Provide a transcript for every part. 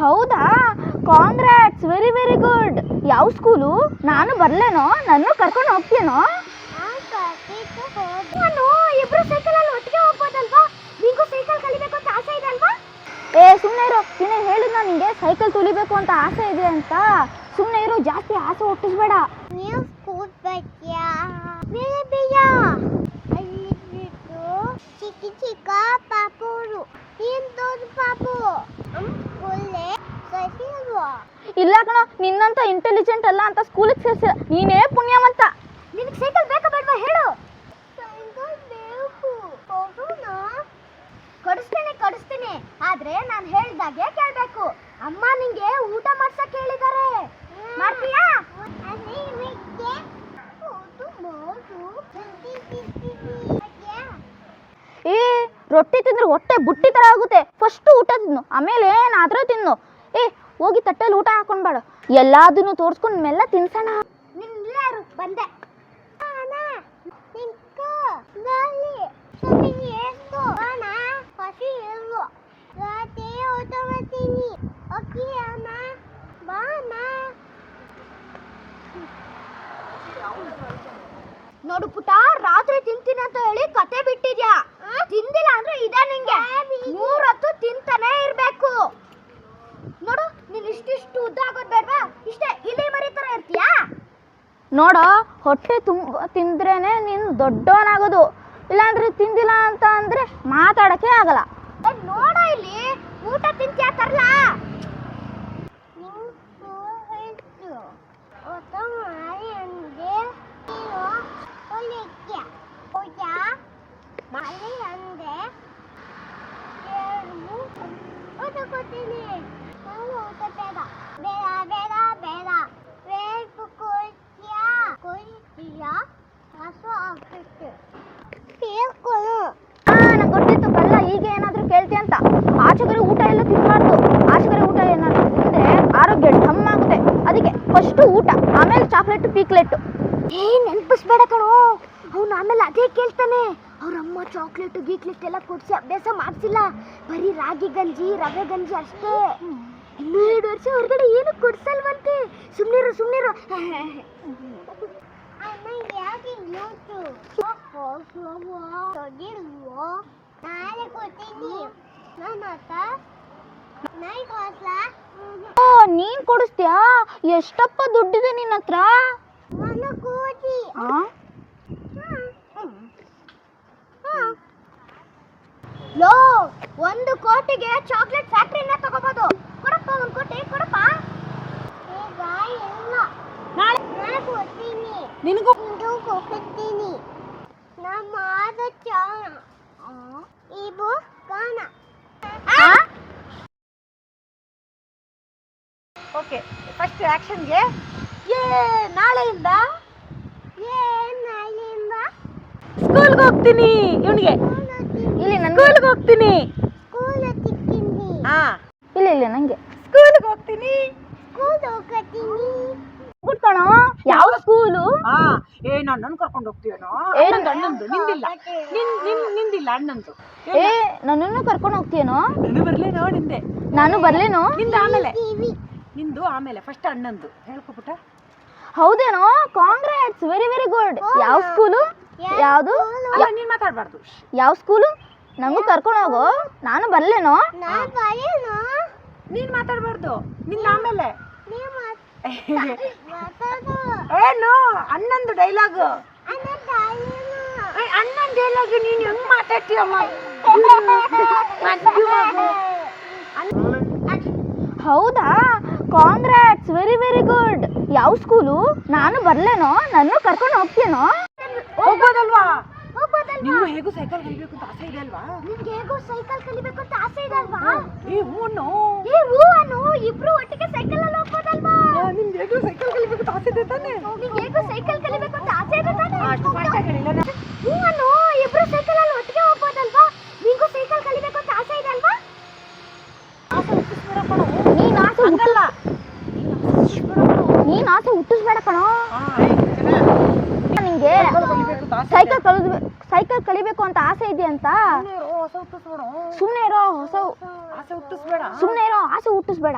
ಹೌದಾ, congrats, very very good. ಯಾವ school? ನಾನು ಬರ್ಲೇನೋ? ನನ್ನ ಕರ್ಕೊಂಡು ಹೋಗ್ತೀನೋ? ನಾನು ಇಬ್ರು ಸೈಕಲ್ ಅಲ್ಲಿ ಒಟ್ಟಿಗೆ ಹೋಗ್ಬೋದಲ್ವಾ? ನಿಂಗೂ ಸೈಕಲ್ ಕಲಿಬೇಕು ಅಂತ ಆಸೆ ಇದೆ ಅಲ್ವಾ? ಸುಮ್ಮನೆ ಇರು. ನೀನೇ ಹೇಳಿದ್ ನಿಂಗೆ ಸೈಕಲ್ ತುಲಿಬೇಕು ಅಂತ ಆಸೆ ಇದೆ ಅಂತ. ಸುಮ್ಮನೆ ಇರು, ಜಾಸ್ತಿ ಆಸೆ ಹುಟ್ಟಿಸ್ಬೇಡ. ನೀವು ಸ್ಕೂಲ್ ಬರ್ತೀಯಾ? ಚಿಕ್ಕ ಚಿಕ್ಕ ಪಾಪುರು, ದೊಡ್ಡ ಪಾಪು. ಇಲ್ಲ ಕಣ, ನಿನ್ನಂತ ಇಂಟೆಲಿಜೆಂಟ್ ಅಲ್ಲ ಅಂತ ಸ್ಕೂಲಿಗೆ ಸೇರಿಸ. ನೀನೇ ಪುಣ್ಯವಂತ. ನಿನಗೆ ಸೈಕಲ್ ಬೇಕಾ ಬೇಡವಾ ಹೇಳು? ಕೊಡಿಸ್ತೀನಿ, ಆದ್ರೆ ನಾನು ಹೇಳಿದಾಗೆ ಕೇಳಬೇಕು. ಅಮ್ಮ ನಿಂಗೆ ಊಟ ಮಾಡ್ಸಕ್ ಹೇಳಿದ್ದಾರೆ, ಮಾಡ್ತೀಯಾ? ರೊಟ್ಟಿ ತಿಂದ್ರೆ ಹೊಟ್ಟೆ ಬುಟ್ಟಿ ತರ ಆಗುತ್ತೆ. ಫಸ್ಟ್ ಊಟ ತಿನ್ನು, ಆಮೇಲೆ ಏನಾದ್ರೂ ತಿನ್ನು. ಹೋಗಿ ತಟ್ಟೆಲಿ ಊಟ ಹಾಕೊಂಡ್ಬೇಡ. ಎಲ್ಲಾದನ್ನು ತೋರ್ಸ್ಕೊಂಡ್ ಮೆಲ್ಲ ತಿನ್ಸೋಣ. ಬಂದೆ. ನೋಡು ಪುಟ, ರಾತ್ರಿ ತಿಂತೀನಿ ಅಂತ ಹೇಳಿ ಕತೆ ಬಿಟ್ಟಿದ್ಯಾ. ತಿಂದಿಲ್ಲ ಅಂದ್ರೆ ಇದೆ ನಿಂಗೆ. 3 ಹೊತ್ತು ತಿಂತಾನೆ ಇರ್ಬೇಕು. ನೋಡು, ನೀನ್ ಇಷ್ಟಿಷ್ಟು ಉದ್ದ ಆಗೋದ್ ಬೇಡ್ವಾ? ಇಷ್ಟೇ ಇಲಿ ಮರಿ ತರ ಇರ್ತೀಯಾ? ನೋಡೋ, ಹೊಟ್ಟೆ ತುಂಬ ತಿಂದ್ರೇನೆ ನೀನು ದೊಡ್ಡವನಾಗೋದು. ಇಲ್ಲಾಂದ್ರೆ ತಿಂದಿಲ್ಲ ಅಂತ ಅಂದ್ರೆ ಮಾತಾಡಕ್ಕೆ ಆಗಲ್ಲ. ನೋಡ, ಇಲ್ಲಿ ಊಟ ತಿಂತೀಯಾ ತರ್ಲಾ? ನಂಗೆ ಗೊತ್ತಿತ್ತು ಕಲ್ಲ ಈಗ ಏನಾದ್ರೂ ಕೇಳ್ತಿ ಅಂತ. ಆಚೆಗಡೆ ಊಟ ಎಲ್ಲ ತಿನ್ಬಾರ್ದು. ಆಚೆಗಡೆ ಊಟ ಏನಾದ್ರು ತಿಂದ್ರೆ ಆರೋಗ್ಯ ಆಗುತ್ತೆ. ಅದಕ್ಕೆ ಫಸ್ಟ್ ಊಟ, ಆಮೇಲೆ ಚಾಕ್ಲೇಟ್ ಪೀಕ್ಲೆಟ್. ನೆನ್ಪಿಸ್ಬೇಡ ಕಣೋ, ಅವ್ನು ಆಮೇಲೆ ಅದೇ ಕೇಳ್ತಾನೆ. ಅವ್ರಮ್ಮ ಚಾಕ್ಲೇಟ್ ಗೀಕ್ಲೆಟ್ ಎಲ್ಲ ಕೊಡ್ಸಿ ಅಭ್ಯಾಸ ಮಾಡ್ಸಿಲ್ಲ. ಬರೀ ರಾಗಿ ಗಂಜಿ, ರವೆ ಗಂಜಿ ಅಷ್ಟೇ. ಇನ್ನೂ 2 ವರ್ಷ ಹೊರಗಡೆ ಏನು ಕೊಡ್ಸಲ್ವಂತೆ. ಸುಮ್ನಿರು. ನೀನ್ ಕೊಡಿಸ್ತೀಯಾ? ಎಷ್ಟಪ್ಪ ದುಡ್ಡಿದೆ ನಿನ್ನ ಹತ್ರ? ಲೋ, 1 ಕೋಟಿಗೆ ಚಾಕ್ಲೇಟ್ ಫ್ಯಾಕ್ಟ್ರಿನ ತಗೋಬಹುದು. ಕೊಡಪ್ಪ 1 ಕೋಟಿ ಕೊಡಪ್ಪ. ನಿನಗೂ ಕೊಡ್ತೀನಿ. ನಮ್ಮ ಓಕೆ, ಫಸ್ಟ್ ಆಕ್ಷನ್ಗೆ. ನಾಳೆಯಿಂದ ಸ್ಕೂಲ್ಗೆ ಹೋಗ್ತೀನಿ. ಇವನಿಗೆ ಇಲ್ಲಿ ಸ್ಕೂಲ್ಗೆ ಹೋಗ್ತೀನಿ. ಇಲ್ಲ ನಂಗೆ ಸ್ಕೂಲ್ಗೆ ಹೋಗ್ತೀನಿ. ಬಿಟ್ಕೊಣೋ. ಯಾವ ಸ್ಕೂಲು? ನನ್ನನ್ನು ಕರ್ಕೊಂಡು ಹೋಗ್ತೀಯನೋ? ಅಣ್ಣಂದು ನಿಂದಿಲ್ಲ. ನಿಂದಿಲ್ಲ ಅಣ್ಣಂದು. ನನ್ನನ್ನು ಕರ್ಕೊಂಡು ಹೋಗ್ತೀಯನೋ? ನಾನು ಬರ್ಲೇನೋ? ನಿಂದ ಆಮೇಲೆ. ನಿಂದು ಆಮೇಲೆ, ಫಸ್ಟ್ ಅಣ್ಣಂದು ಹೇಳ್ಕೊಬಿಟ್ಟ. ಹೌದೇನೋ? Congrats, very very good. ಯಾವ ಸ್ಕೂಲು? ಯಾವುದು? ನೀನ್ ಮಾತಾಡ್ಬಾರ್ದು. ಯಾವ ಸ್ಕೂಲು? ನಂಗೂ ಕರ್ಕೊಂಡು ಹೋಗು. ನಾನು ಬರ್ಲೇನೋ? ನೀನ್ ಮಾತಾಡ್ಬಾರ್ದು. ನಿಂದ ಆಮೇಲೆ. ಏನು ಅಣ್ಣಂದು ಡೈಲಾಗ್? ಅಣ್ಣನ ಡೈಲಾಗ್ ನೀನ್ ಹೆಂಗ್ ಮಾತಾಡ್ತೀಯಮ್ಮ? ಹೌದಾ, ಕಾಂಗ್ರಾಟ್ಸ್, ವೆರಿ ವೆರಿ ಗುಡ್. ಯಾವ ಸ್ಕೂಲು? ನಾನು ಬರ್ಲೇನೋ? ನನ್ನ ಕರ್ಕೊಂಡು ಹೋಗ್ತೀನೋ? ಹೋಗ್ಬೋದಲ್ವಾ? ನೀವು ಹೇಗೂ ಸೈಕಲ್ ಕಲಿಬೇಕು ಅಂತ ಆಸೆ ಇದೆ ಅಲ್ವಾ? ನಿಮ್ಗೆ ಹೇಗೂ ಸೈಕಲ್ ಕಲಿಬೇಕು ಅಂತ ಆಸೆ ಇದೆ ಅಲ್ವಾ? ಇಬ್ರು ಒಟ್ಟಿಗೆ ಸೈಕಲ್ ಅಲ್ಲಿ ಹೋಗ್ಬೋದಲ್ವಾ? ನಿಮ್ಗೆ ಹೇಗೂ ಸೈಕಲ್ ಕಲಿಬೇಕು ಅಂತ ಆಸೆ ಇದೆ ತಾನೆ? ನಿಮ್ಗೆ ಹೇಗೂ ಸೈಕಲ್ ಕಲಿಬೇಕು ಅಂತ ಆಸೆ ಇದೆ ತಾನೆ? ಹೇಳಿಲ್ಲ. ಇಬ್ರು ಸೈಕಲ್ ಅಲ್ಲಿ ಒಟ್ಟಿಗೆ ಹೋಗ್ಬೋದಲ್ವಾ? ನಿಂಗೂ ಸೈಕಲ್ ಕಲಿಬೇಕು ಅಂತ ಆಸೆ ಇದೆ ಅಲ್ವಾ? ನೀನ್ ಆಸೆ ಹುಟ್ಟಿಸ್ಬೇಡ ಕಣೋ. ನಿಂಗೆ ಅಂತ ಆಸೆ ಸೈಕಲ್ ಕಲಿಬೇಕು ಅಂತ ಆಸೆ ಇದೆ ಅಂತ. ಹೊಸ ಹುಟ್ಟಿಸ್ಬೇಡ. ಸುಮ್ಮನೆ ಇರೋ ಆಸೆ ಹುಟ್ಟಿಸ್ಬೇಡ. ಸುಮ್ಮನೆ ಇರೋ ಆಸೆ ಹುಟ್ಟಿಸ್ಬೇಡ.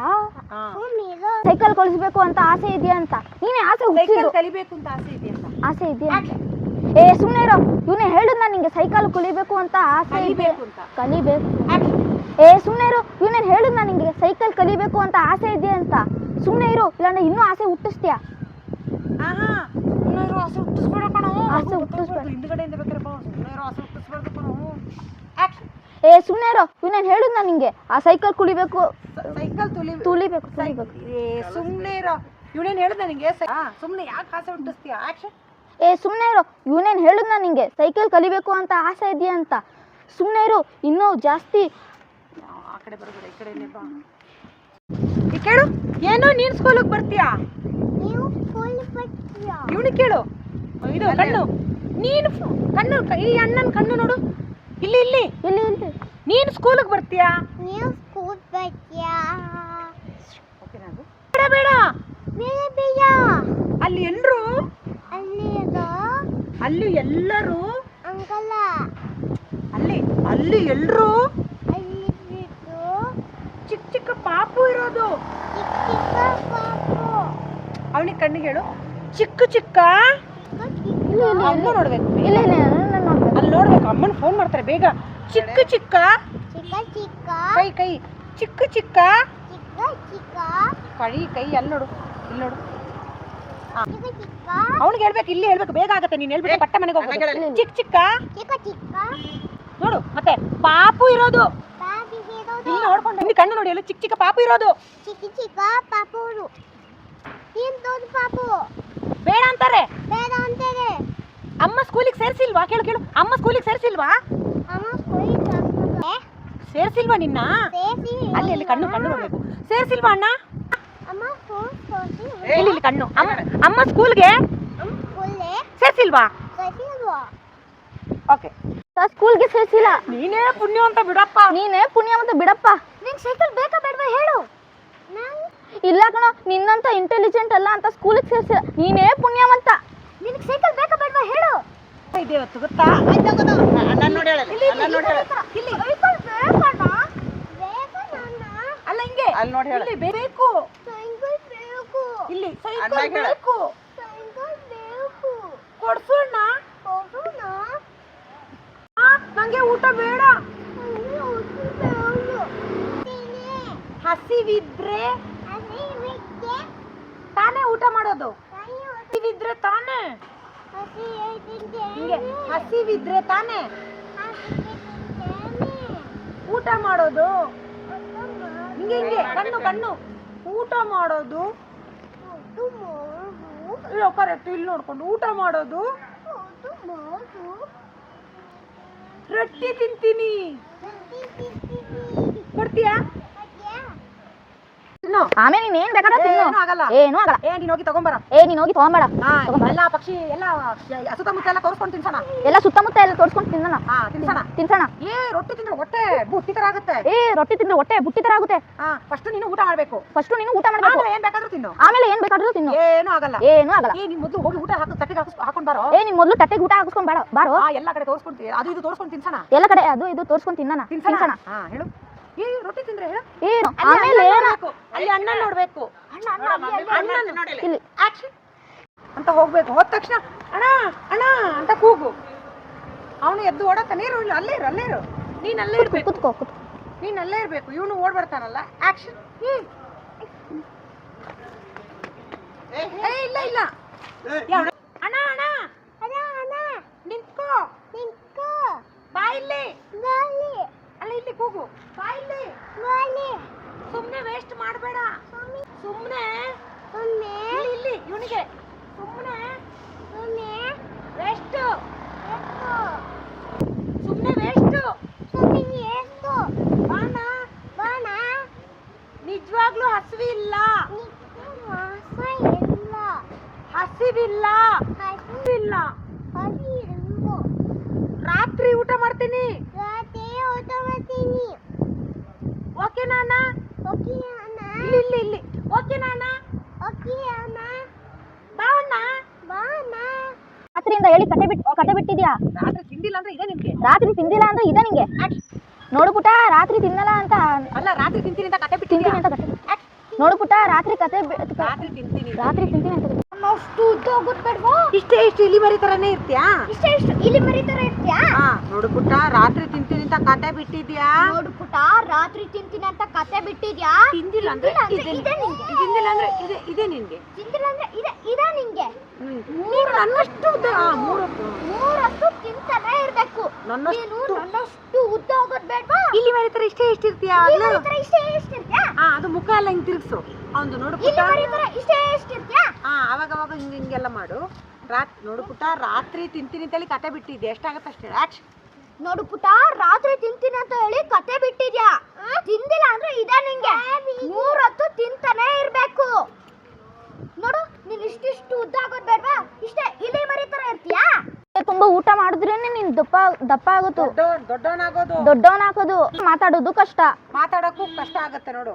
ಸೈಕಲ್ ಕಲಿಸ್ಬೇಕು ಅಂತ ಆಸೆ ಇದೆಯಾ ಅಂತ ನೀನೇ ಆಸೆ ಸೈಕಲ್ ಕಲಿಬೇಕು ಅಂತ ಆಸೆ ಇದೆಯಲ್ಲ. ಆಸೆ ಇದೆಯಾ? ಸುಮ್ಮನೆ ಇರೋ. ಇವನೇ ಹೇಳಿದ್ನ ನಿಂಗೆ ಸೈಕಲ್ ಕಲಿಬೇಕು ಅಂತ ಆಸೆ ಕಲಿಬೇಕು ಅಂತ. ಕಲಿಬೇಕು. ಸುಮ್ಮನೆ ಇರು. ಇವನೇನು ಹೇಳಿದ್ನ ನಿಂಗೆ ಸೈಕಲ್ ಕಲಿಬೇಕು ಅಂತ ಆಸೆ ಇದೆ ಅಂತ. ಸುಮ್ಮನೆ ಇರು, ಇಲ್ಲಾಂದ್ರೆ ಇನ್ನೂ ಆಸೆ ಹುಟ್ಟಿಸ್ತೀಯಾ? ಆಸೆ ಹುಟ್ಟಿಸ್ಬೇಡ ಕಣೋ. ಆಸೆ ಹುಟ್ಟಿಸ್ಬೇಡ. ಹಿಂದ್ಗಡೆಯಿಂದ ಬೇಕಾರೆ ಬಾ. ಆಸೆ ಹುಟ್ಟಿಸ್ಬೇಡ ಕಣೋ. ಸುಮ್ಮನೆ ಇರೋ. ಇವನೇನು ಹೇಳಿದ್ನ ನಿಂಗೆ ಆ ಸೈಕಲ್ ಕುಲಿಬೇಕು. ಸೈಕಲ್ ತುಲಿಬೇಕು. ಸುಮ್ಮನೆ ಇರೋ. ಇವನೇನು ಹೇಳಿದ ನಿಂಗೆ ಸುಮ್ಮನೆ ಯಾಕೆ ಆಸೆ ಹುಟ್ಟಿಸ್ತೀಯ? ಆಕ್ಷನ್. ಸುಮ್ಮನೆ ಇರೋ. ಇವನೇನು ಹೇಳಿದ್ನ ನಿಂಗೆ ಸೈಕಲ್ ಕಲಿಬೇಕು ಅಂತ ಆಸೆ ಇದೆಯಾ ಅಂತ. ಸುಮ್ಮನೆ ಇರು, ಇನ್ನೂ ಜಾಸ್ತಿ. ಆ ಕಡೆ ಬರಬೇಡ, ಈ ಕಡೆ ಬಾ. ಈ ಕೇಳು, ಏನು ನೀನು ಸ್ಕೂಲಿಗೆ ಬರ್ತೀಯಾ? ಇವನಿಗೆ ಕೇಳು. ಇದು ಕಣ್ಣು, ನೀನು ಕಣ್ಣು, ಈ ಅಣ್ಣನ ಕಣ್ಣು ನೋಡು. ಇಲ್ಲಿ ಇಲ್ಲಿ ಇಲ್ಲಿ ಇಲ್ಲಿ ನೀನು ಸ್ಕೂಲಿಗೆ ಬರ್ತೀಯಾ? ಬೇಡ ಬೇಡ. ಅಲ್ಲಿ ಎಲ್ಲರೂ ಅಲ್ಲಿ ಎಲ್ಲರೂ ಅಲ್ಲಿ ಎಲ್ಲರೂ ಚಿಕ್ಕ ಚಿಕ್ಕ ಪಾಪು ಇರೋದು. ಅವನಿಗೆ ಕಣ್ಣಿಗೆ ಹೇಳು, ಚಿಕ್ಕ ಚಿಕ್ಕ ಅಮ್ಮ ನೋಡ್ಬೇಕು. ಅಲ್ಲಿ ನೋಡ್ಬೇಕು, ಅಮ್ಮನ ಫೋನ್ ಮಾಡ್ತಾರೆ ಬೇಗ. ಚಿಕ್ಕ ಚಿಕ್ಕ ಕೈ ಕೈ ಚಿಕ್ಕ ಚಿಕ್ಕ ಕೈ ಅಲ್ಲಿ ನೋಡು, ಇಲ್ಲಿ ನೋಡು. ಅವನಿಗೆ ಹೇಳ್ಬೇಕು, ಇಲ್ಲಿ ಹೇಳ್ಬೇಕು, ಬೇಗ ಆಗತ್ತೆ. ನೀನ್ ಹೇಳ್ಬಿಟ್ಟು ಪಟ್ಟ ಮನೆಗೆ ಹೋಗ್ಬೇಕು. ಚಿಕ್ಕ ಚಿಕ್ಕ ನೋಡು, ಮತ್ತೆ ಪಾಪು ಇರೋದು. ಇಲ್ಲಿ ನೋಡ್ಕೊಂಡು ಇಲ್ಲಿ ಕಣ್ಣು ನೋಡಿ, ಎಲ್ಲ ಚಿಕ್ಕ ಚಿಕ್ಕ ಪಾಪು ಇರೋದು. ಬೇಡ ಅಂತಾರೆ. ಅಮ್ಮ ಸ್ಕೂಲಿಗೆ ಸೇರ್ಸಿಲ್ವಾ? ಕೇಳು ಕೇಳು, ಅಮ್ಮ ಸ್ಕೂಲಿಗೆ ಸೇರ್ಸಿಲ್ವಾ? ಸೇರ್ಸಿಲ್ವಾ ನಿನ್ನ? ಅಲ್ಲಿ ಅಲ್ಲಿ ಕಣ್ಣು ನೋಡ್ಬೇಕು. ಸೇರ್ಸಿಲ್ವಾ ಅಣ್ಣ? ಇಲ್ಲಿ ಇಲ್ಲಿ ಕಣ್ಣು. ಅಮ್ಮ ಸ್ಕೂಲ್ಗೆ ಸೇರ್ಸಿಲ್ವಾ? ಓಕೆ, ಸ್ಕೂಲ್ಗೆ ಸೇರ್ಸಿಲ್ಲ. ನೀನೇ ಪುಣ್ಯವಂತ ಬಿಡಪ್ಪ. ನಿಂಗೆ ಸೈಕಲ್ ಬೇಕಾ ಬೇಡವಾ ಹೇಳು? ಇಲ್ಲ ಕಣೋ, ನಿನ್ನಂತ ಇಂಟೆಲಿಜೆಂಟ್ ಅಲ್ಲ ಅಂತ ಸ್ಕೂಲಿಗೆ ಸೇರ್ಸಿಲ್ಲ. ನೀನೇ ಪುಣ್ಯವಂತ. ನಿನಗೆ ಸೈಕಲ್ ಬೇಕಾ ಬೇಡವಾ ಹೇಳು? ಇದೆ ಹೊತ್ತು ಗೊತ್ತಾ? ಅಲ್ಲ ಹಿಂಗೆ ಅಲ್ಲಿ ನೋಡಿ ಹೇಳಿ. ಬೇಕು ಇಲ್ಲಿ ಸೈಕಲ್ ಬೇಕು. ಕೊಡ್ಸೋಣ. ನಂಗೆ ಊಟ ಬೇಡ. ಹಸಿವಿದ್ರೆ ತಾನೇ ಊಟ ಮಾಡೋದು. ಹಸಿವಿದ್ರೆ ತಾನೇ ಹಿಂಗೆ, ಹಸಿವಿದ್ರೆ ತಾನೇ ಊಟ ಮಾಡೋದು. ಹಿಂಗೆ ಹಿಂಗೆ ಕಣ್ಣು ಊಟ ಮಾಡೋದು. ಕರೆಕ್ಟ್, ಇಲ್ಲಿ ನೋಡ್ಕೊಂಡು ಊಟ ಮಾಡೋದು. ರೊಟ್ಟಿ ತಿಂತೀನಿ. ಕೊಡ್ತೀಯಾ? ಆಮೇಲೆ ನೀನ್ ಏನ್ ಬೇಕಾದ್ರೂ ತಿನ್ನು. ಏನು ಆಗಲ್ಲ. ನೀನ್ ಹೋಗಿ ತಗೊಂಬರ. ನೀನ್ ಹೋಗಿ ತಗೊಂಬೇಡ. ಎಲ್ಲ ಪಕ್ಷಿ ಎಲ್ಲ ಸುತ್ತಮುತ್ತ ಎಲ್ಲ ತೋರಿಸ್ಕೊಂಡು ತಿನ್ಸೋಣ. ಎಲ್ಲ ಸುತ್ತಮುತ್ತ ಎಲ್ಲ ತೋರಿಸ್ಕೊಂಡು ತಿನ್ಸೋಣ. ರೊಟ್ಟಿ ತಿಂದ್ರೆ ಹೊಟ್ಟೆ ಬುಟ್ಟಿ ತರ ಆಗುತ್ತೆ. ರೊಟ್ಟಿ ತಿಂದ್ರೆ ಹೊಟ್ಟೆ ಬುಟ್ಟಿ ತರ ಆಗುತ್ತೆ. ಫಸ್ಟ್ ನೀನು ಊಟ ಮಾಡ್ಬೇಕು. ಏನ್ ಬೇಕಾದ್ರೂ ತಿನ್ನು. ಆಮೇಲೆ ಏನ್ ಬೇಕಾದ್ರೂ ತಿನ್ನು. ಏನು ಆಗಲ್ಲ. ನೀನ್ ಮೊದಲು ಹೋಗಿ ಊಟ ತಟ್ಟೆಗೆ ಹಾಕೊಂಡ್ ಬಾರೋ. ನೀನ್ ಮೊದಲು ತಟ್ಟೆಗೆ ಊಟ ಹಾಕಿಸ್ಕೊಂಡ್ ಬಾರೋ. ಎಲ್ಲ ಕಡೆ ತೋರಿಸ್ಕೊಂಡು ಅದು ಇದು ತೋರಿಸ್ಕೊಂಡು ತಿನ್ಸೋಣ. ಎಲ್ಲ ಕಡೆ ಅದು ಇದು ತೋರಿಸ್ಕೊಂಡು ತಿನ್ನೋಣ. ಹೇಳು. ರೊಟ್ಟಿ ತಿಂದ್ರೆ ಹೇಳು. ಆಮೇಲೆ ಅಲ್ಲಿ ಅಣ್ಣ ನೋಡ್ಬೇಕು. ಅಂತ ಹೋಗ್ಬೇಕು. ಹೋದ ತಕ್ಷಣ ಅಣ್ಣ ಅಣ್ಣ ಅಂತ ಕೂಗು. ಅವನು ಎದ್ದು ಓಡತ್ತ. ನೀರು ಅಲ್ಲೇ ಇರು. ನೀನ್ ಅಲ್ಲೇ ಇರ್ಬೇಕು. ನೀನ್ ಅಲ್ಲೇ ಇರ್ಬೇಕು. ಇವನು ಓಡ್ ಬರ್ತಾನಲ್ಲ. ಆಕ್ಷನ್. ಇಲ್ಲ ಅಣ್ಣ ನಿಂತ್ಕೋ. ಬಾ ಇಲ್ಲಿ. ಅಲ್ಲ ಇಲ್ಲಿ ಕೂಗು. ಬಾ ಇಲ್ಲಿ. ಸುಮ್ನೆ ವೇಸ್ಟ್ ಮಾಡಬೇಡ. ಸುಮ್ನೆ ಇಲ್ಲಿ ಇವನಿಗೆ ಸುಮ್ನೆ ವೇಸ್ಟ್. ಸುಮ್ನೆ ವೇಸ್ಟ್. ಬಾಣ. ನಿಜವಾಗ್ಲೂ ಹಸಿವಿಲ್ಲ. ರಾತ್ರಿ ಊಟ ಮಾಡ್ತೀನಿ. ಓಕೆನಾ ಅಣ್ಣ? ಇಲ್ಲಿ ಓಕೆನಾ ಅಣ್ಣ? ಬಾ ಅಣ್ಣ. ರಾತ್ರಿಯಿಂದ ಹೇಳಿ ಕತೆ ಬಿಟ್ಟಿದ್ಯಾ? ರಾತ್ರಿ ತಿಂದಿಲ್ಲ ಅಂದ್ರೆ ಇದೆ ನಿನ್ಗೆ. ರಾತ್ರಿ ತಿಂದಿಲ್ಲ ಅಂದ್ರೆ ಇದೆ ನಿಂಗೆ. ನೋಡು ಪುಟ, ರಾತ್ರಿ ತಿನ್ನಲ್ಲ ಅಂತ ಅಲ್ಲ, ರಾತ್ರಿ ತಿಂತೀನಿ ಅಂತ ಕತೆ ಬಿಟ್ಟಿದ್ಯಾ? ನೋಡು ಪುಟ, ರಾತ್ರಿ ರಾತ್ರಿ ತಿಂತೀನಿ ಅಂತ ಅಷ್ಟು ಉದ್ದ ಹೋಗ್ಬಿಡ್ಬೇಡ್ವಾ? ಇಷ್ಟೇ ಇಲ್ಲಿ ಮರಿ ತರನೇ ಇರ್ತೀಯಾ? ಇಷ್ಟೇ ಇಲ್ಲಿ ಮರಿ ತರ ಇರ್ತೀಯಾ? ನೋಡು ಪುಟ್ಟ, ರಾತ್ರಿ ತಿಂತೀನಿ ಅಂತ ಕತೆ ಬಿಟ್ಟಿದ್ಯಾ? ನೋಡು ಪುಟ, ರಾತ್ರಿ ತಿಂತೀನಿ ಅಂತ ಕತೆ ಬಿಟ್ಟಿದ್ಯಾ? ತಿಂದಿಲ್ಲ ಅಂದ್ರೆ ಇದೆ ನಿಂಗೆ. ತಿಂದಿಲ್ಲ ಅಂದ್ರೆ ಇದೆ ನಿನ್ಗೆ. ತಿಂದಿಲ್ಲ ಅಂದ್ರೆ ಇದೆ ನಿಂಗೆ. ನೀನು ನನ್ನಷ್ಟು ಉದ್ದ ಮೂರಷ್ಟು ತಿಂತಾನೆ ಇರ್ಬೇಕು. ನನ್ನಷ್ಟು ಉದ್ದ ಹೋಗೋದ್ ಬೇಡ್ವಾ? ಇಲ್ಲಿ ಮರಿ ತರ ಇಷ್ಟೇ ಇರ್ತೀಯಾ? ಇಷ್ಟೇ ಇರ್ತೀಯಾ? ಅದು ಮುಖ ಎಲ್ಲ ಹಿಂಗ್ ತಿರ್ಗ್ಸು. ಅವ್ನು ನೋಡು ಪುಟ್ಟ, ಇಲ್ಲಿ ಮರಿ ತರ ಇಷ್ಟೇ ಇರ್ತೀಯಾ? ಅವಾಗ ಹಿಂಗೆಲ್ಲ ಮಾಡು. ನೋಡು ಪುಟ್ಟ, ರಾತ್ರಿ ತಿಂತೀನಿ ಅಂತ ಹೇಳಿ ಕತೆ ಬಿಟ್ಟಿದ್ದೆ. ಎಷ್ಟಾಗತ್ತೆ ಅಷ್ಟೇ. ನೋಡು ಪುಟ, ರಾತ್ರಿ ತಿಂತೀನಿ ಅಂತ ಹೇಳಿ ಕತೆ ಬಿಟ್ಟಿದ್ಯಾ? ತಿಂದಿಲ್ಲ ಅಂದ್ರೆ ಇದೆ ನಿಂಗೆ. ಮೂರೊತ್ತು ತಿಂತಾನೆ ಇರ್ಬೇಕು. ನೋಡು, ನೀನ್ ಇಷ್ಟಿಷ್ಟು ಉದ್ದ ಆಗೋದ್ ಬೇಡ್ವಾ? ಇಷ್ಟೇ ಇಲಿ ಮರಿ ತರ ಇರ್ತೀಯಾ? ತುಂಬಾ ಊಟ ಮಾಡಿದ್ರೇನೆ ನೀನ್ ದಪ್ಪ ಆಗೋದು, ದೊಡ್ಡವನಾಗೋದು. ಮಾತಾಡೋದು ಕಷ್ಟ, ಮಾತಾಡೋಕ್ಕೂ ಕಷ್ಟ ಆಗತ್ತೆ ನೋಡು.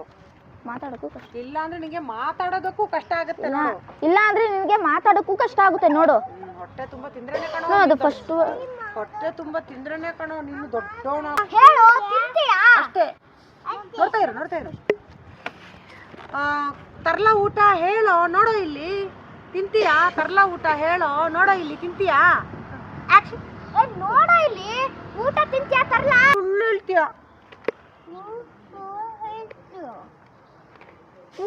ಮಾತಾಡೋಕ್ಕೂ ಕಷ್ಟ. ಇಲ್ಲ ಅಂದ್ರೆ ನಿನಗೆ ಮಾತಾಡೋದಕ್ಕೂ ಕಷ್ಟ ಆಗುತ್ತೆ ನೋಡು. ಇಲ್ಲ ಅಂದ್ರೆ ನಿನ್ಗೆ ಮಾತಾಡೋಕ್ಕೂ ಕಷ್ಟ ಆಗುತ್ತೆ ನೋಡು. ಹೊಟ್ಟೆ ತುಂಬಾ ತಿಂದ್ರೇನೆ ಕಣೋ. ಅದು ಫಸ್ಟ್ ಹೊಟ್ಟೆ ತುಂಬಾ ತಿಂದ್ರೇನೆ ಕಣೋ ನೀನು ದೊಡ್ಡವನ. ಹೇಳು, ತಿಂತೀಯಾ? ಅಷ್ಟೇ. ನೋಡ್ತಾ ಇರು. ತರ್ಲಾ ಊಟ ಹೇಳೋ, ನೋಡೋ ಇಲ್ಲಿ. ತಿಂತೀಯಾ? ತರ್ಲಾ ಊಟ ಹೇಳೋ, ನೋಡೋ ಇಲ್ಲಿ. ತಿಂತೀಯಾ? ನೋಡೋ ಇಲ್ಲಿ. ಊಟ ತಿಂತೀಯಾ? ತರ್ಲಾ? ಸುಳ್ಳು ಹೇಳ್ತೀಯ.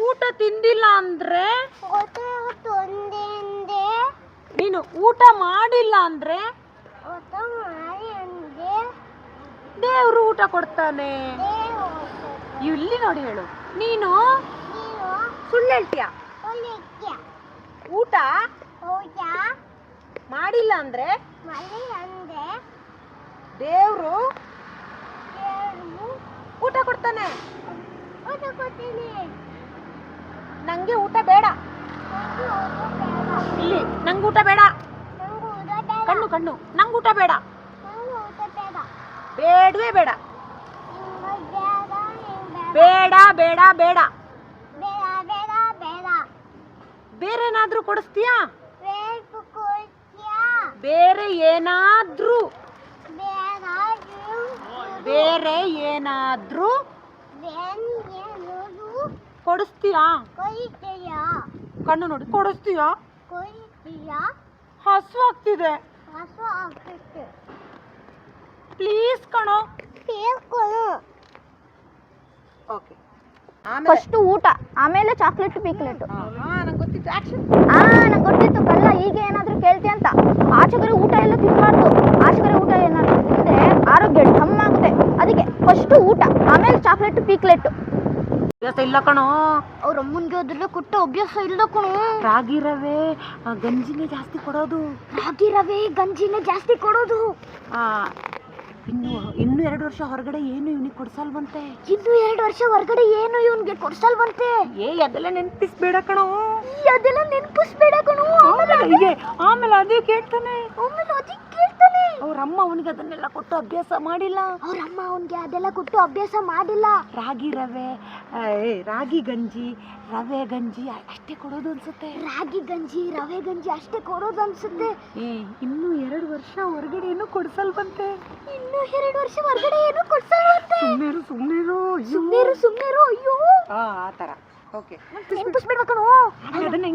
ಊಟ ತಿಂದಿಲ್ಲ ಅಂದ್ರೆ ನೀನು ಊಟ ಮಾಡಿಲ್ಲ ಅಂದ್ರೆ ದೇವ್ರು ಊಟ ಕೊಡ್ತಾನೆ. ಇಲ್ಲಿ ನೋಡಿ ಹೇಳು. ನೀನು ಸುಳ್ಳು ಹೇಳ್ತೀಯ. ಊಟ ಮಾಡಿಲ್ಲ ಅಂದ್ರೆ ದೇವ್ರು ಊಟ ಕೊಡ್ತಾನೆ. ನಂಗೆ ಊಟ ಬೇಡ. ಇಲ್ಲಿ ನಂಗೆ ಊಟ ಬೇಡ. ಕಣ್ಣು ನಂಗೆ ಊಟ ಬೇಡ. ಬೇಡವೇ ಬೇಡ. ಬೇಡ. ಬೇರೆ ಏನಾದ್ರೂ ಕೊಡಿಸ್ತೀಯಾ? ಬೇರೆ ಏನಾದ್ರೂ ಕೊಡಿಸ್ತೀಯಾ? ಕಣ್ಣು ನೋಡಿ, ಕೊಡಿಸ್ತೀಯಾ? ಹಸುವಾಗ್ತಿದೆ. ಪ್ಲೀಸ್ ಕಣೋ. ಓಕೆ. ಫಸ್ಟ್ ಊಟ, ಆಮೇಲೆ ಚಾಕ್ಲೇಟ್ ಪೀಕ್ಲೆಟ್. ನಂಗೆ ಗೊತ್ತಿತ್ತು. ನಂಗೆ ಗೊತ್ತಿತ್ತು ಕಳ್ಳ. ಈಗ ಏನಾದ್ರೂ ಕೇಳ್ತೀಯ ಅಂತ. ಆಚೆಗಡೆ ಊಟ ಎಲ್ಲ ತಿನ್ಬಾರ್ದು. ಆಚೆಗಡೆ ಊಟ ಏನಾದ್ರು ತಿಂದ್ರೆ ಆರೋಗ್ಯ ಆಗುತ್ತೆ. ಅದಕ್ಕೆ ಫಸ್ಟ್ ಊಟ, ಆಮೇಲೆ ಚಾಕ್ಲೇಟ್ ಪೀಕ್ಲೆಟ್. ಅಭ್ಯಾಸ ಇಲ್ಲ ಕಣೋ. ಅವ್ರ ಅಮ್ಮನ್ಗೆ ಅದೆಲ್ಲ ಕೊಟ್ಟು ಅಭ್ಯಾಸ ಇಲ್ಲ ಕಣೋ. ರಾಗಿ ರವೆ ಗಂಜಿನೇ ಜಾಸ್ತಿ ಕೊಡೋದು. ಇನ್ನು 2 ವರ್ಷ ಹೊರಗಡೆ ಏನು ಇವನಿಗೆ ಕೊಡ್ಸಲ್ವಂತೆ. ಅದೆಲ್ಲ ನೆನಪಿಸ್ಬೇಡ ಕಣೋ. ಆಮೇಲೆ ಅದೇ ಕೇಳ್ತಾನೆ. ಅವ್ರ ಅಮ್ಮ ಅವನಿಗೆ ಅದನ್ನೆಲ್ಲ ಕೊಟ್ಟು ಅಭ್ಯಾಸ ಮಾಡಿಲ್ಲ. ರಾಗಿ ಗಂಜಿ ರವೆ ಗಂಜಿ ಅಷ್ಟೇ ಕೊಡೋದು ಅನ್ಸುತ್ತೆ. ಇನ್ನು 2 ವರ್ಷ ಹೊರಗಡೆ ಏನು ಕೊಡ್ಸಲ್ವಂತೆ. ಸುಮ್ಮನಿರು. ಅಯ್ಯೋ. ಆ ತರ. ಓಕೆ. ಅದನ್ನೇ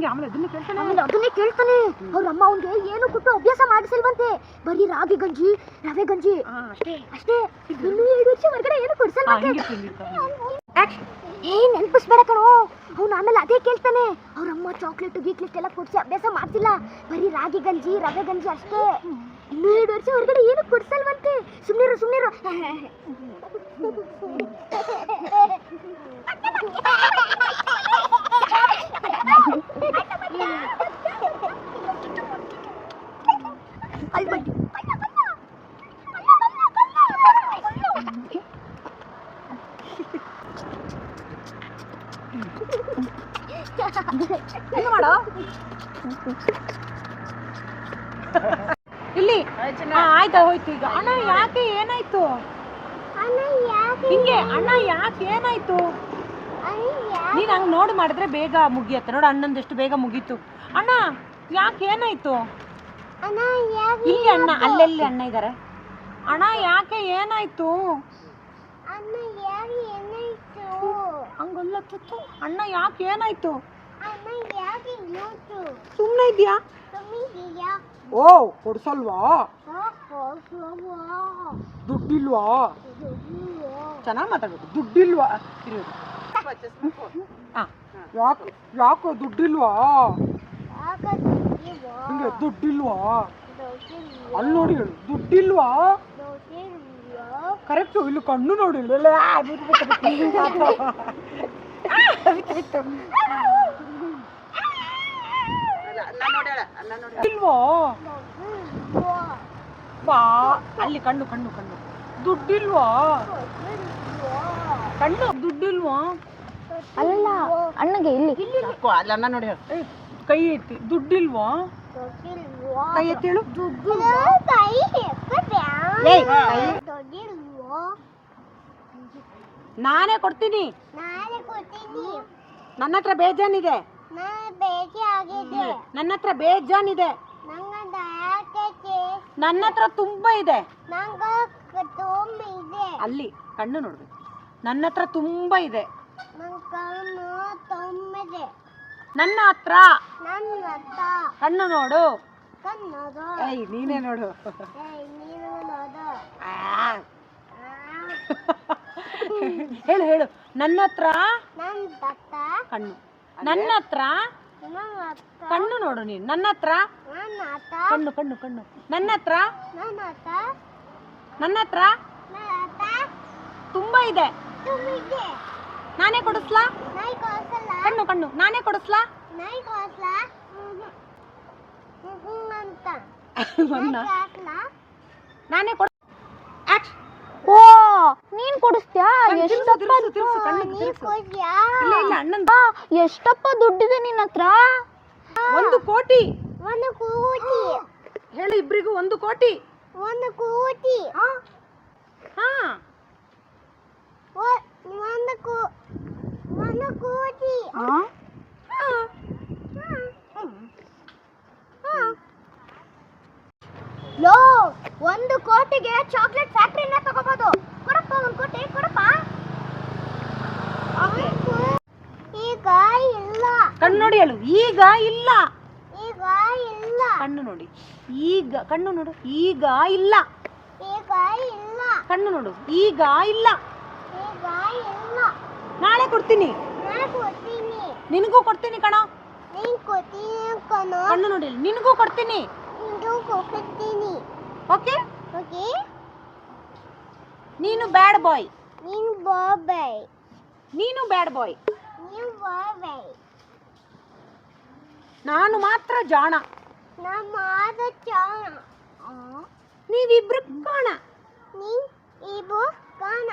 ಕೇಳ್ತಾನೆ. ಅವ್ರ ಅಮ್ಮ ಅವ್ನಿಗೆ ಏನು ಕೊಟ್ಟು ಅಭ್ಯಾಸ ಮಾಡಿಸಿಲ್ವಂತೆ. ಬರೀ ರಾಗಿ ಗಂಜಿ ರವೆ ಗಂಜಿ ಅಷ್ಟೇ. ಇನ್ನು 2 ವರ್ಷ ಹೊರಗಡೆ ಏನು ಕೊಡ್ಸಲ್ವಂತೆ. ನೆನಪಿಸ್ಬೇಡ ಕಣೋ. ಅವ್ನು ಆಮೇಲೆ ಅದೇ ಕೇಳ್ತಾನೆ. ಅವ್ರ ಅಮ್ಮ ಚಾಕ್ಲೇಟ್ ಗೀಕ್ಲೇಟ್ ಎಲ್ಲ ಕೊಡ್ಸಿ ಅಭ್ಯಾಸ ಮಾಡ್ತಿಲ್ಲ. ಬರೀ ರಾಗಿ ಗಂಜಿ ರವೆ ಗಂಜಿ ಅಷ್ಟೇ. ಇನ್ನು 2 ವರ್ಷ ಹೊರಗಡೆ ಏನು ಕೊಡ್ಸಲ್ವಂತೆ. ಸುಮ್ಮನಿರು. ಏನು ಮಾಡೋ ಇಲ್ಲಿ. ಆಯ್ತಾ, ಹೋಯ್ತು ಈಗ. ಅಣ್ಣ ಯಾಕೆ ಏನಾಯ್ತು ಹಿಂಗೆ? ಅಣ್ಣ ಯಾಕೆ ಏನಾಯ್ತು? ನೀನ್ ಹಂಗ್ ನೋಡಿ ಮಾಡಿದ್ರೆ ಬೇಗ ಮುಗಿಯತ್ತೆ ನೋಡು. ಅಣ್ಣಂದೆಷ್ಟು ಬೇಗ ಮುಗೀತು. ಅಣ್ಣ ಯಾಕೆ ಏನಾಯ್ತು? ಇಲ್ಲಿ ಅಣ್ಣ, ಅಲ್ಲೆಲ್ಲಿ ಅಣ್ಣ ಇದ್ದಾರೆ. ಅಣ್ಣ ಯಾಕೆ ಏನಾಯ್ತು? ಹಂಗಲ್ಲ ತುತ್ತು. ಅಣ್ಣ ಯಾಕೆ ಏನಾಯ್ತು? ಸುಮ್ಮನೆ ಇದೆಯಾ? ಓ ಕೊಡ್ಸಲ್ವಾ? ದುಡ್ಡಿಲ್ವಾ? ಚೆನ್ನಾಗಿ ಮಾತಾಡ್ಬೇಕು. ದುಡ್ಡಿಲ್ವಾ? ಯಾಕೆ ಯಾಕೆ ದುಡ್ಡಿಲ್ವಾ? ಹಿಂಗೆ ದುಡ್ಡಿಲ್ವಾ? ಅಲ್ಲಿ ನೋಡಿ ಹೇಳು, ದುಡ್ಡಿಲ್ವಾ? ಕರೆಕ್ಟು. ಇಲ್ಲಿ ಕಣ್ಣು ನೋಡಿ. ಇಲ್ವಾ? ಬಾ ಅಲ್ಲಿ ಕಣ್ಣು ಕಣ್ಣು ಕಣ್ಣು. ದುಡ್ಡಿಲ್ವಾ? ಕಣ್ಣು ದುಡ್ಡಿಲ್ವಾ? ಅಲ್ಲ ಅಣ್ಣಗೆ ಇಲ್ಲಿ ಅಲ್ಲಿ ಅನ್ನ ನೋಡಿ. ಕೈ ಎತ್ತಿ. ದುಡ್ಡಿಲ್ವಾ? ಕೈ ಎತ್ತಿ ಹೇಳು. ನಾನೇ ಕೊಡ್ತೀನಿ. ನನ್ನ ಹತ್ರ ಬೇಜಾನಿದೆ. ನನ್ನ ಹತ್ರ ಬೇಜಾನಿದೆ. ನನ್ನ ಹತ್ರ ತುಂಬಾ ಇದೆ. ಅಲ್ಲಿ ಕಣ್ಣು ನೋಡ್ಬೇಕು. ನನ್ನ ಹತ್ರ ತುಂಬಾ ಇದೆ. ನನ್ನ ಹತ್ರ ಕಣ್ಣು ನೋಡು. ಏಯ್ ನೀನೇ ನೋಡು. ಹೇಳು ಹೇಳು. ನನ್ನ ಹತ್ರ ಕಣ್ಣು. ನನ್ನ ಹತ್ರ ಕಣ್ಣು ನೋಡು ನೀನು. ನನ್ನ ಹತ್ರ ಕಣ್ಣು ಕಣ್ಣು ಕಣ್ಣು. ನನ್ನ ಹತ್ರ ನನ್ನ ಹತ್ರ ತುಂಬಾ ಇದೆ. ನಾನೇ ಕೊಡಿಸ್ಲಾ? ಕಣ್ಣು ಕಣ್ಣು. ನಾನೇ ಕೊಡಿಸ್ಲಾ? ನಾನೇ ಕೊಡ. ಓ ನೀನ್ ಕೊಡಿಸ್ತ್ಯಾ? ಎಷ್ಟಪ್ಪ ಎಷ್ಟಪ್ಪ ದುಡ್ಡಿದೆ ನಿನ್ನ ಹತ್ರ? 1 ಕೋಟಿ. ಹೇಳು ಇಬ್ರಿಗೂ 1 ಕೋಟಿ. 1 ಕೋಟಿ. ಹಾ 1 ಕೋಟಿ. ಲೋ 1 ಕೋಟಿಗೆ ಚಾಕ್ಲೇಟ್ ಫ್ಯಾಕ್ಟರಿನ ತಗೋಬಹುದು. ಕೊಡಪ್ಪ 1 ಕೋಟಿ ಕೊಡಪ್ಪ. ಈಗ ಇಲ್ಲ. ಕಣ್ಣು ನೋಡಿ ಹೇಳು. ಈಗ ಇಲ್ಲ. ಈಗ ಇಲ್ಲ. ಕಣ್ಣು ನೋಡಿ. ಈಗ ಕಣ್ಣು ನೋಡು. ಈಗ ಇಲ್ಲ. ಈಗ ಇಲ್ಲ. ಕಣ್ಣು ನೋಡು. ಈಗ ಇಲ್ಲ. ಈಗ ಇಲ್ಲ. ನಾಳೆ ಕೊಡ್ತೀನಿ. ನಾನು ಕೊಡ್ತೀನಿ. ನಿನಗೂ ಕೊಡ್ತೀನಿ ಕಣೋ. ನೀನು ಕೊಡ್ತೀನಿ ಕಣೋ. ಕಣ್ಣು ನೋಡಿ. ನಿನಗೂ ಕೊಡ್ತೀನಿ. ನಿನಗೂ ಕೊಡ್ತೀನಿ. Okay okay. ನೀನು ಬ್ಯಾಡ್ ಬಾಯ್. ನೀನು ಬಾಯ್. ನೀನು ಬ್ಯಾಡ್ ಬಾಯ್. ನೀನು ಬಾಯ್. ನಾನು ಮಾತ್ರ ಜಾಣ. ನಮ್ಮ ಆದ ಚಾಣ. ನೀವಿಬ್ರು ಕಾಣ. ನೀನ್ ಇಬ್ಬರು ಕಾಣ.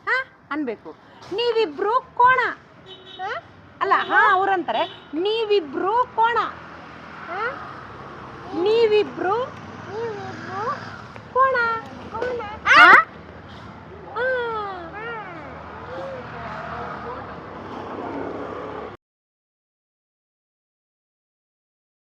ಹಾ ಅನ್ಬೇಕು. ನೀವಿಬ್ರು ಕೋಣ. ಅಲ್ಲ ಹಾ ಅವ್ರಂತಾರೆ ನೀವಿಬ್ರು ಕೋಣ. ನೀವಿಬ್ರು